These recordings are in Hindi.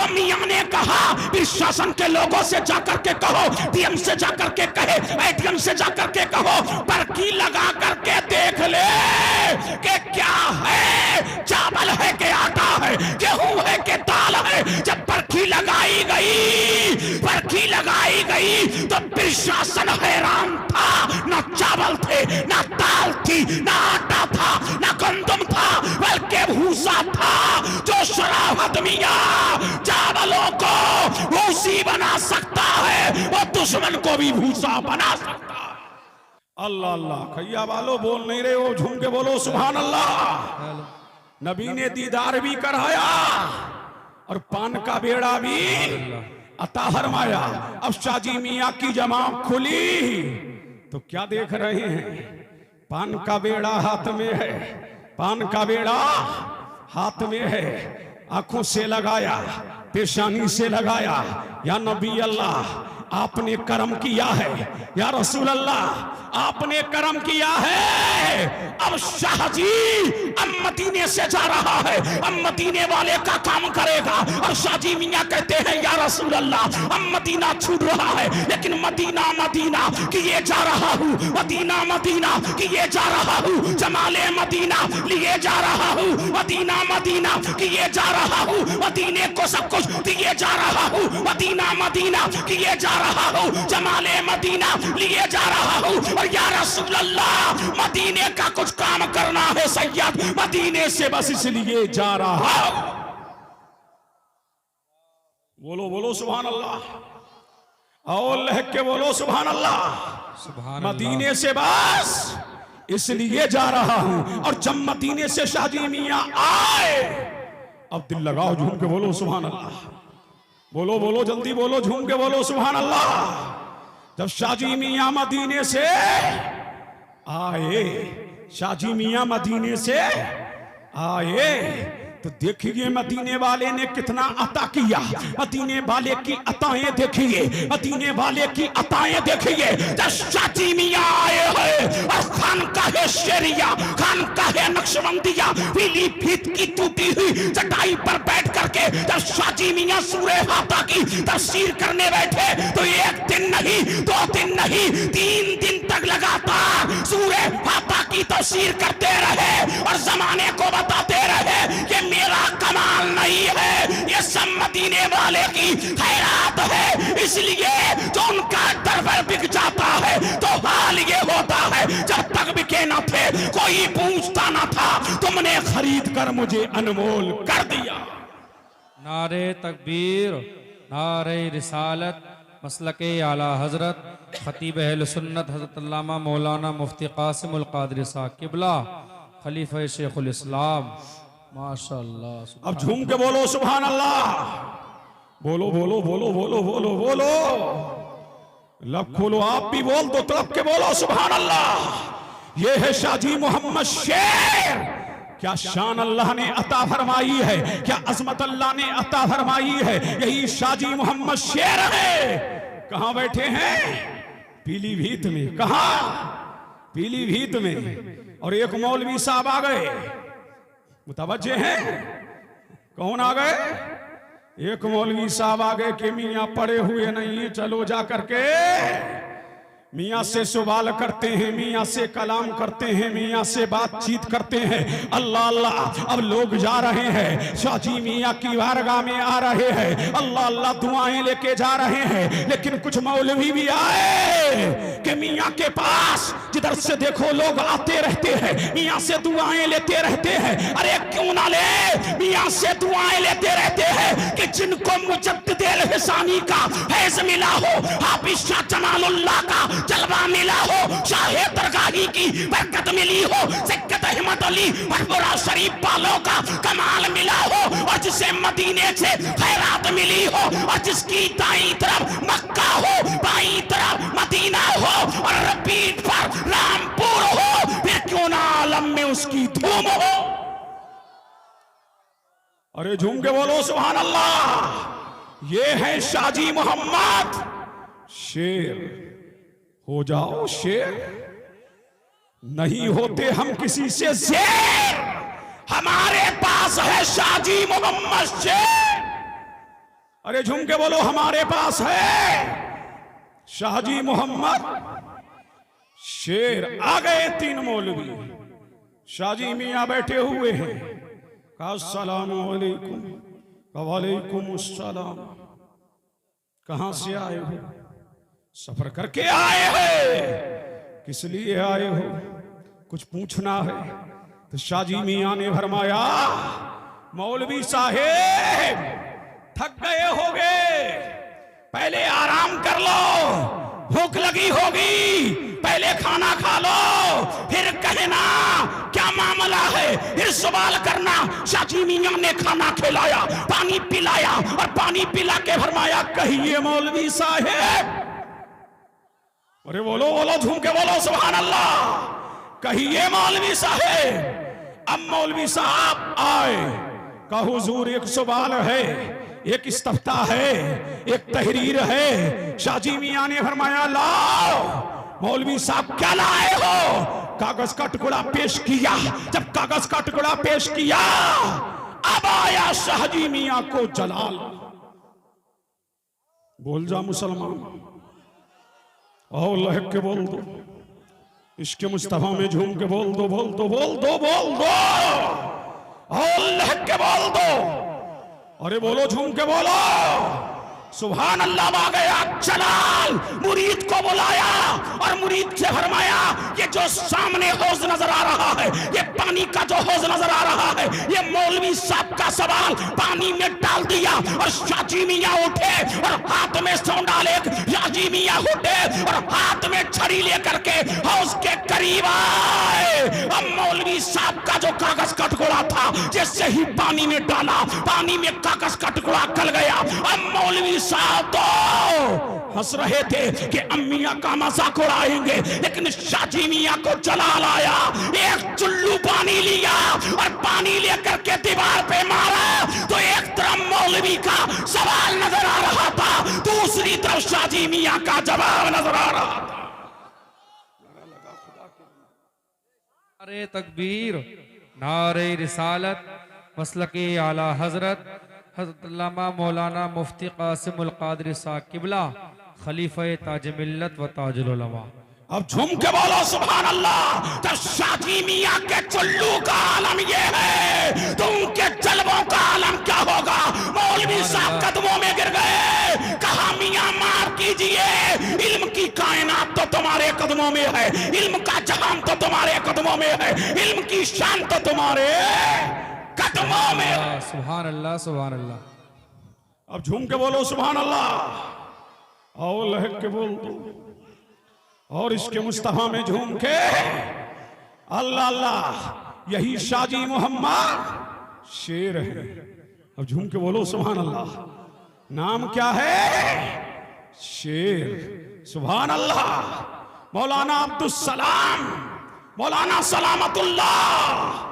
तो मियां ने कहा फिर शासन के लोगों से जाकर के कहो, डीएम से जाकर के कहे, एटीएम से जाकर के कहो, पर्ची लगा करके देख ले कि क्या है, चावल है कि आटा है, गेहूं है कि दाल है। जब पर्ची लगाई गई तो फिर शासन हैरान था, ना चावल थे, ना दाल थी, ना आटा था, ना गंदम था, बल्कि भूसा था। जो शराफत मियां चावलों को भूसी बना सकता है वो दुश्मन को भी भूसा बना सकता है। अल्लाह अल्लाह, खैया वालों बोल नहीं रहे हो, झूम के बोलो सुभान अल्लाह। नबी ने दीदार भी कराया और पान का बेड़ा भी अता फरमाया। अब शाजी मियां की जमात खुली तो क्या देख रहे हैं, पान का बेड़ा हाथ में है, पान का बेड़ा हाथ में है, आंखों से लगाया, पेशानी से लगाया, या नबी अल्लाह आपने करम किया है, या रसूल अल्लाह आपने करम किया है। अब शाहजी अब मदीने से जा रहा है, अब मदीने वाले का काम करेगा। और शाहजी मियां कहते हैं या रसूल अल्लाह अब मदीना छूट रहा है, लेकिन मदीना मदीना किए जा रहा हूँ, मदीना मदीना किए जा रहा हूँ, जमाले मदीना लिए जा रहा हूँ, मदीना मदीना किए जा रहा हूँ, मदीने को सब कुछ दिए जा रहा हूँ, मदीना मदीना किए जा रहा हूँ, जमाले मदीना लिए जा रहा हूँ। और या रसूल अल्लाह मदीने का कुछ काम करना है सैयद, मदीने से बस इसलिए जा रहा हूं। बोलो बोलो सुभान अल्लाह, और लह के बोलो सुभान अल्लाह। मदीने से बस इसलिए जा रहा हूं। और जब मदीने से शाहजी मियां आए, अब दिल लगाओ, झूम के बोलो सुभान अल्लाह, बोलो बोलो जल्दी बोलो, झूम के बोलो सुभान अल्लाह। जब शाहजी मियां मदीने से आए, शाहजी मियां मदीने से आए तो देखिए मदीने वाले ने कितना अता किया, मदीने वाले की अताएं देखिए, मदीने वाले की अताएं देखिए। जब शाहजी मियां आए हैं और खानकाहे शेरिया, खानकाहे नक्शबंदिया, पीली फीत की टूटी हुई चटाई पर बैठ करके जब शाहजी मियां सूरे फातिहा की तफसीर करने बैठे तो एक दिन नहीं, 2 दिन नहीं, 3 दिन तक लगातार सूरे फातिहा की तफसीर करते रहे और जमाने को बताते रहे कि मेरा कमाल नहीं है, ये सब मदीने वाले की खैरात है। इसलिए जो उनका दरबार बिक जाता है तो हाल ये होता है, जब तक बिके न थे कोई पूछता न था, तुमने खरीद कर मुझे अनमोल कर दिया। नारे तकबीर, नारे रिसालत, मसलके आला हजरत खतीब अहल सुन्नत हजरत अल्लामा मौलाना मुफ्ती कासिमुल कादरी साहब किबला खलीफा शेखुल इस्लाम, माशाअल्लाह। अब झूम के बोलो सुभान अल्लाह, बोलो बोलो बोलो बोलो बोलो बोलो, लब खोलो, आप भी बोल दो, तलब के बोलो सुभान अल्लाह। ये है शाहजी मोहम्मद शेर, क्या शान अल्लाह ने अता फरमाई है, क्या अजमत अल्लाह ने अता फरमाई है, यही शाहजी मोहम्मद शेर है। कहां बैठे हैं, पीलीभीत में। कहां, पीलीभीत में। और एक मौलवी साहब आ गए, मुतवज्जे हैं, कौन आ गए, एक मौलवी साहब आ गए कि मियां पड़े हुए नहीं, चलो जा करके मियां से सवाल करते हैं, मियां से कलाम करते हैं, मियां से बातचीत करते हैं। अल्लाह अल्लाह, अब लोग जा रहे हैं, शाहजी मियां की बारगाह में आ रहे हैं, अल्लाह अल्लाह दुआएं लेके जा रहे हैं। लेकिन कुछ मौलवी भी आए कि मियां के पास जिधर से देखो लोग आते रहते हैं, मियां से दुआएं लेते रहते हैं। अरे क्यों ना ले, मियां से दुआएं लेते रहते हैं कि जिनको मुजद्दिद अल-हिसानी का फैज़ मिला हो, हाफिज शाह जमालुल्लाह का जलवा मिला हो, शाहे दरगाही की बरकत मिली हो, सिक्कत अहमद अली भरपुरा शरीफ वालों का कमाल मिला हो, और जिसे मदीने से खैरात मिली हो, और जिसकी दाईं तरफ मक्का हो, बाईं तरफ मदीना हो, और रबीट पर रामपुर हो, फिर क्यों ना आलम में उसकी धूम हो। अरे झूम के बोलो सुभान अल्लाह। ये है शाहजी मोहम्मद शेर। हो जाओ शेर, नहीं होते हम किसी से शेर, हमारे पास है शाहजी मोहम्मद शेर। अरे झूम के बोलो हमारे पास है शाहजी मोहम्मद शेर। आ गए 3 मौलवी, शाहजी मियां बैठे हुए हैं। कहा अस्सलाम वालेकुम। वालेकुम अस्सलाम। कहां से आए हो? सफर करके आए हैं। किस लिए आए हो? कुछ पूछना है? तो शाहजी मियां ने फरमाया मौलवी साहेब थक गए होगे, पहले आराम कर लो, भूख लगी होगी, पहले खाना खा लो, फिर कहना क्या मामला है, फिर सवाल करना। शाहजी मियां ने खाना खिलाया, पानी पिलाया और पानी पिला के फरमाया कहिए मौलवी साहेब। अरे बोलो बोलो झूम के बोलो सुभान अल्लाह। कहिए मौलवी साहेब। अब मौलवी साहब आए। कहा हुजूर एक सवाल है, एक इस्तफ्ता है, एक तहरीर है। शाहजी मियां ने फरमाया लाओ। मौलवी साहब क्या लाए हो? कागज का टुकड़ा पेश किया। जब कागज का टुकड़ा पेश किया अब आया शाहजी मियां को जलाल। बोल जा मुसलमान, आओ लहक के बोल दो, इश्क मुस्तफा में झूम के बोल दो, बोल दो, बोल दो, बोल दो, आओ लहक के बोल दो। अरे बोलो झूम के बोलो सुभान अल्लाह। आ गया जलाल, मुरीद को बुलाया और मुरीद से फरमाया ये जो सामने हौज नजर आ रहा है, ये पानी का जो हौज नजर आ रहा है, ये मौलवी साहब का सवाल पानी में डाल दिया। और शाहजी मियां उठे और हाथ में सौं डाले। शाहजी मियां उठे और हाथ में छड़ी लेकर के हौज के करीब आए। अब मौलवी साहब का जो कागज का टुकड़ा था जैसे ही पानी में डाला, पानी में कागज का टुकड़ा गल गया। अब मौलवी साहब तो हंस रहे थे कि अम्मियां का मजाक उड़ाएंगे, लेकिन शाहजी मियां को जलाल आया। एक चुल्लू पानी लिया और पानी लेकर के दीवार पे मारा तो एक तरफ मौलवी का सवाल नजर आ रहा था, दूसरी तरफ शाहजी मियां का जवाब नजर आ रहा था। नारे तकबीर, नारे रिसालत, मसलके आला हजरत हज़रत अल्लामा मौलाना मुफ्ती कासिमुल क़ादरी साहब किबला खलीफा ताज मिल्लत व ताजुल उलमा। अब झूम के बोलो सुभान अल्लाह। तो शाहजी मियां के चुल्लू का आलम ये है तो उनके जलवों का आलम क्या होगा। मौलवी साहब कदमों में गिर गए। कहा मियां माफ कीजिए, इल्म की कायनात तो तुम्हारे कदमों में है, इल्म का जहान तो तुम्हारे कदमों में है, इल्म की शान तो तुम्हारे कदमों में। सुभान अल्लाह, सुभान अल्लाह। अब झूम के बोलो सुभान अल्लाह, आओ लहक के बोल दो और इसके मुस्तफा में झूम के अल्लाह अल्लाह। यही शाहजी मोहम्मद शेर है। अब झूम के बोलो सुभान अल्लाह। नाम क्या है? शेर। सुभान अल्लाह। मौलाना अब्दुल सलाम, मौलाना सलामतुल्लाह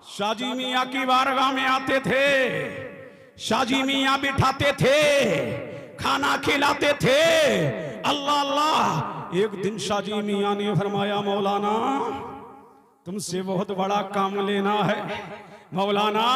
शाहजी मियां की बारगाह में आते थे। शाहजी मियां बिठाते थे, खाना खिलाते थे। अल्लाह अल्लाह। एक दिन शाहजी मियां ने फरमाया मौलाना तुमसे बहुत बड़ा काम लेना है, मौलाना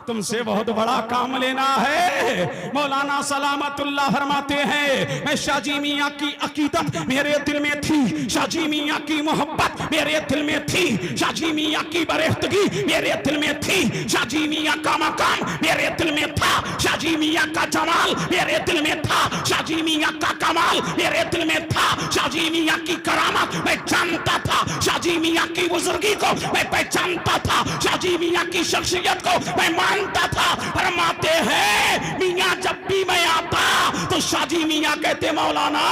तुमसे बहुत बड़ा काम लेना है। मौलाना सलामतुल्लाह फरमाते हैं मैं शाहजी मियां की अकीदत मेरे दिल में थी, शाहजी मियां की मोहब्बत मेरे दिल में थी, शाहजी मियां की बरेख्तगी मेरे दिल में थी, शाहजी मियां का मकाम मेरे दिल में था, शाहजी मियां का जमाल मेरे दिल में था, शाहजी मियां का कमाल मेरे दिल में था, शाहजी मियां की करामत मैं जानता था, शाहजी मियां की बुजुर्गी को मैं पहचानता था, शाहजी मियां की शख्सियत को मैं मानता था। फरमाते हैं मियां जब भी मैं आता तो शाहजी मियां कहते मौलाना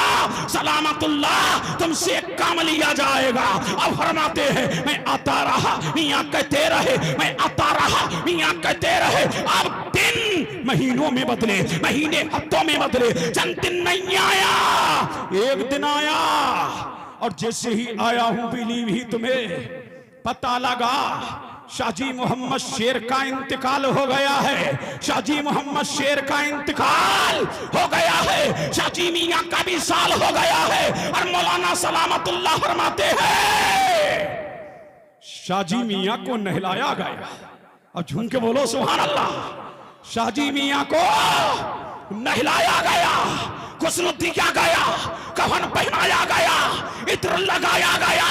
सलामतुल्लाह तुमसे एक काम लिया जाएगा। अब फरमाते हैं मैं आता रहा, मियां कहते रहे, मैं आता रहा, मियां कहते रहे। अब दिन महीनों में बदले, महीने हफ्तों में बदले, चंद दिन नहीं आया, एक दिन आया और जैसे ही आया हूं बिलीव ही तुम्हें पता लगा शाहजी मोहम्मद शेर का इंतकाल हो गया है, शाहजी मोहम्मद शेर का इंतकाल हो गया है, शाहजी मियां का भी साल हो गया है। और मौलाना सलामतुल्लाह फरमाते हैं शाहजी मियां को नहलाया गया। अब झूम के बोलो सुभान अल्लाह। शाहजी मियां को नहलाया गया, गुस्ल दिया गया, कफन पहनाया गया, इत्र लगाया गया,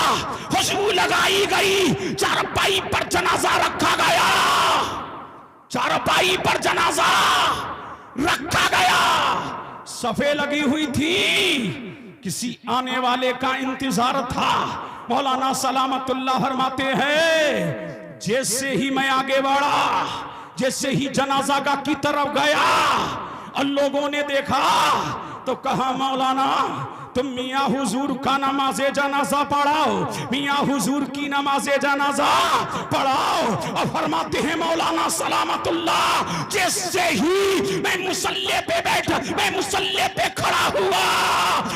खुशबू लगाई गई, चारपाई पर जनाजा रखा गया, चारपाई पर जनाजा रखा गया। सफे लगी हुई थी, किसी आने वाले का इंतजार था। मौलाना सलामतुल्लाह फरमाते हैं, जैसे ही मैं आगे बढ़ा, जैसे ही जनाजा का की तरफ गया और लोगों ने देखा तो कहा, मौलाना तुम मियाँ हुजूर का नमाज़े जनाजा पढ़ाओ, मियाँ हुजूर की नमाज़े जनाजा पढ़ाओ। और फरमाते हैं मौलाना सलामतुल्लाह, जैसे ही मैं मुसल्ले पे बैठा, मैं मुसल्ले पे खड़ा हुआ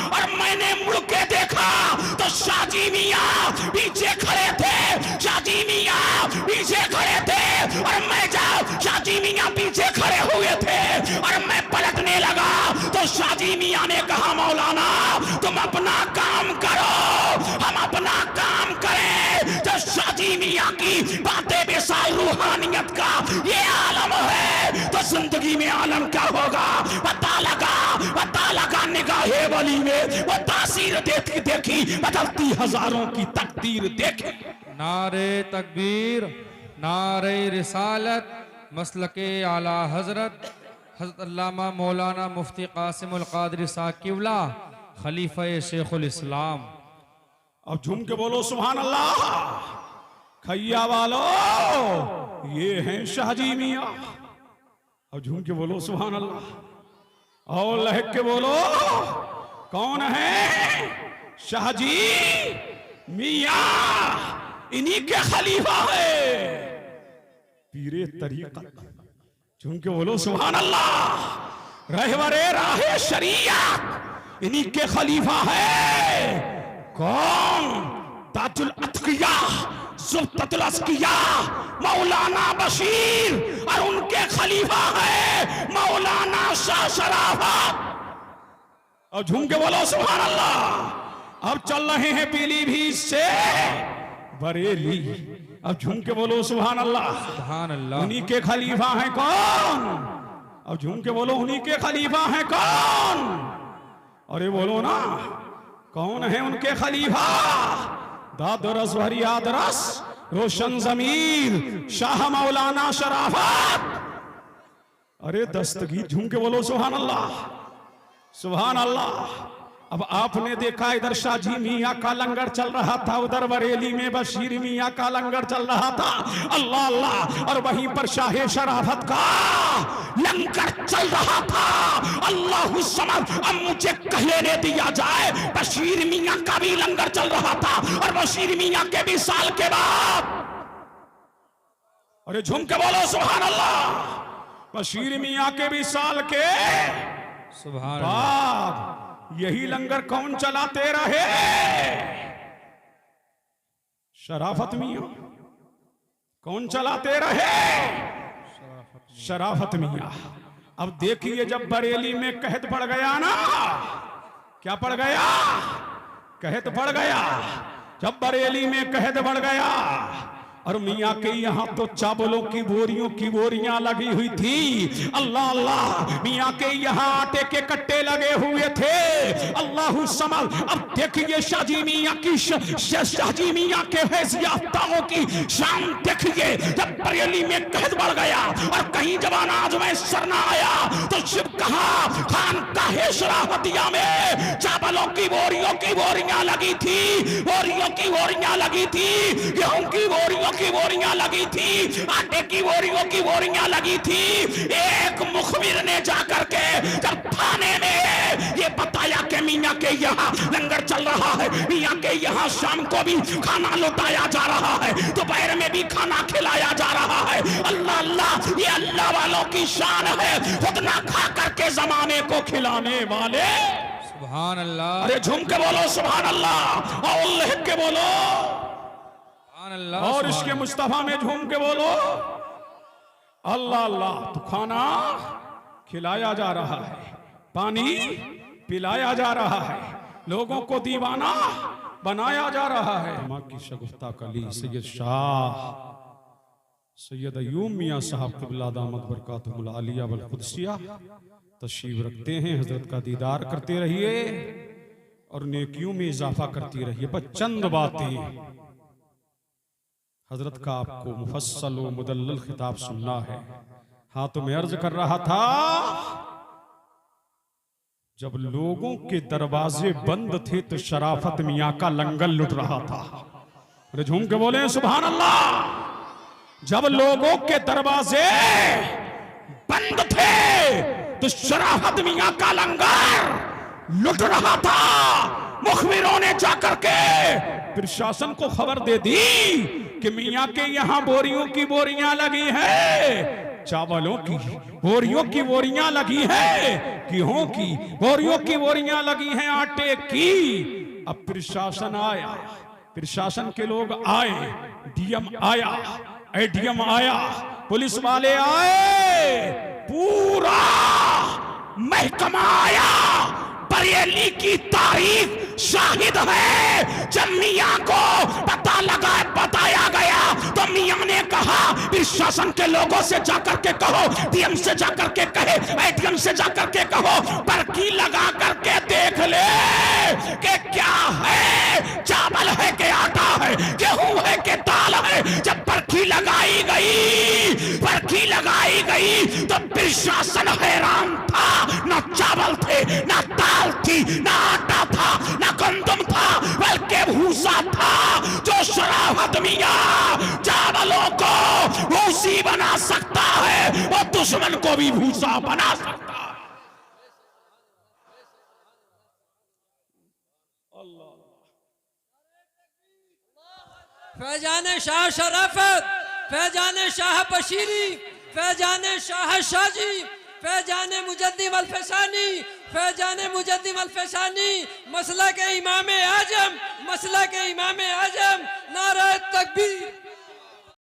और मैंने मुड़ के देखा तो शाजी मियाँ पीछे खड़े थे, शाजी मियाँ पीछे खड़े थे और मैं जब शाजी मियाँ पीछे खड़े हुए थे और मैं पलटने लगा तो शाजी मियाँ ने कहा, मौलाना तुम अपना काम करो, हम अपना काम करें। तो शाजी मियाँ की बातें बेसाल रूहानियत का ये आलम है, तो जिंदगी में आलम क्या होगा पता लगा निगाहे वली में वो तासीर देखी देखी बदलती हजारों की तकदीर देखे। नारे तकबीर, नारे रिसालत, मसलके आला हजरत हज़रत अल्लामा मौलाना मुफ्ती कासिमुल क़ादरी साहब क़िबला खलीफा शेखुल इस्लाम। अब झूम के बोलो सुभान अल्लाह। खैया वालो ये हैं शाहजी मियाँ। अब झूम के बोलो सुभान अल्लाह। और लहक के बोलो कौन है शाहजी मियाँ, इन्हीं के खलीफा है पीरे तरीक़त। झूम के बोलो सुभान अल्लाह। रहबरे राहे शरीयत इन्हीं के खलीफा है। कौन? ताजुल अत्किया सुल्तानुल अस्किया मौलाना बशीर, और उनके खलीफा है मौलाना शाह शराफत। और झूम के बोलो सुभान अल्लाह। अब चल रहे हैं पीलीभीत से बरेली। अब झूम के बोलो सुभान अल्लाह। सुभान अल्लाह। उन्हीं के खलीफा हैं कौन? अब झूम के बोलो उन्हीं के खलीफा हैं कौन? अरे बोलो ना कौन है उनके खलीफा? दादरस वरियादरस रोशन जमीर शाह मौलाना शराफत। अरे दस्तगीर। झूम के बोलो सुभान अल्लाह, सुभान अल्लाह। अब आपने देखा इधर शाहजी मियाँ का लंगर चल रहा था, उधर बरेली में बशीर मियाँ का लंगर चल रहा था। अल्लाह अल्लाह। और वहीं पर शाह शराफत का लंगर चल रहा था। अल्लाह समझ। अब मुझे कह लेने दिया जाए, बशीर मियाँ का भी लंगर चल रहा था और बशीर मियाँ के भी साल के बाद। अरे झूम के बोलो सुभान अल्लाह। बशीर मियाँ के भी साल के सुभान बाद यही लंगर कौन चलाते रहे? शराफत मियाँ। कौन चलाते रहे? शराफत मियाँ। अब देखिए जब बरेली में कहत पड़ गया ना, क्या पड़ गया? कहत पड़ गया। जब बरेली में कहत पड़ गया और मियाँ के यहाँ तो चावलों की बोरियां लगी हुई थी। अल्लाह अल्लाह। मियाँ के यहाँ आटे के कट्टे लगे हुए थे। अल्लाह समझ। अब देखिए शाहजी मियाँ की शाहजी मियाँ के हैसियतों की शान देखिए। जब बरेली में कहत बढ़ गया और कहीं जब अनाज में सर न आया तो शिव कहा खान का है शराफतिया में चावलों की बोरियां लगी थी, बोरियों की बोरियां लगी थी, गेहूं की बोरियों की बोरियां लगी थी, आटे की बोरियां लगी थी। एक मुखबिर ने जाकर के जब थाने में ये बताया कि मियाँ के यहाँ लंगर चल रहा है, मियाँ के यहाँ शाम को भी खाना लुटाया जा रहा है, दोपहर में भी खाना खिलाया जा रहा है। अल्लाह अल्लाह। ये अल्लाह वालों की शान है, खुद ना खा करके जमाने को खिलाने वाले। सुभान अल्लाह। अरे झूम के बोलो सुभान अल्लाह। और लिख के बोलो और इसके मुस्तफा में झूम के बोलो अल्लाह अल्लाह। तो खाना खिलाया जा रहा है, पानी पिलाया जा रहा है, लोगों को दीवाना बनाया जा रहा है। माँ की शगुफ्ता कली सैयद शाह सैयद अयूब मियाँ साहब क़िबला दामत बरकातुहुल आलिया वल क़ुदसिया तशरीफ रखते हैं। हजरत का दीदार करते रहिए और नेकियों में इजाफा करती रहिए। बस चंद बातें हजरत का आपको मुफस्सल व मुदल्लल खिताब सुनना है। हाँ, तो मैं अर्ज कर रहा था, जब लोगों के दरवाजे बंद थे तो शराफत मियाँ का लंगर लुट रहा था। अरे झूम के बोले सुभान अल्लाह। जब लोगों के दरवाजे बंद थे तो शराफत मियाँ का लंगर लुट रहा था। मुखबिरों ने जाकर के प्रशासन को खबर दे दी कि मियाँ के यहाँ बोरियों की बोरियां लगी है, चावलों की बोरियों की बोरियां लगी है, गेहूं की बोरियों की बोरियां लगी हैं, आटे की। अब प्रशासन आया, प्रशासन के लोग आए, डीएम आया, एडीएम आया, पुलिस वाले आए, पूरा महकमा आया। बरेली की तारीख शाहिद है। जब मियाँ को पता लगा, बताया गया, तो मियाँ ने कहा प्रशासन के लोगों से जाकर के कहो, डीएम से जाकर के कहे, एडीएम से जाकर के कहो, पर्ची लगा करके देख ले कि क्या है, चावल है कि आटा है, गेहूं है कि दाल है। जब पर्ची लगाई गई, पर्ची लगाई गई तो प्रशासन हैरान था। ना चावल थे, ना दाल थी, ना आटा था, ना गंदम था, बल्कि भूसा था। जो शराफत मियाँ चावलों को भूसी बना सकता है, वो दुश्मन को भी भूसा बना सकता है। फैजान शाह शराफत, फैजान शाह बशीरी, फैजान शाह शाजी, फैजान मुजद्दिम अल फैसानी, फैजान मुजद्दिम अल फैसानी, मसला के इमाम आजम, मसला के इमाम आजम। नारा तकबीर।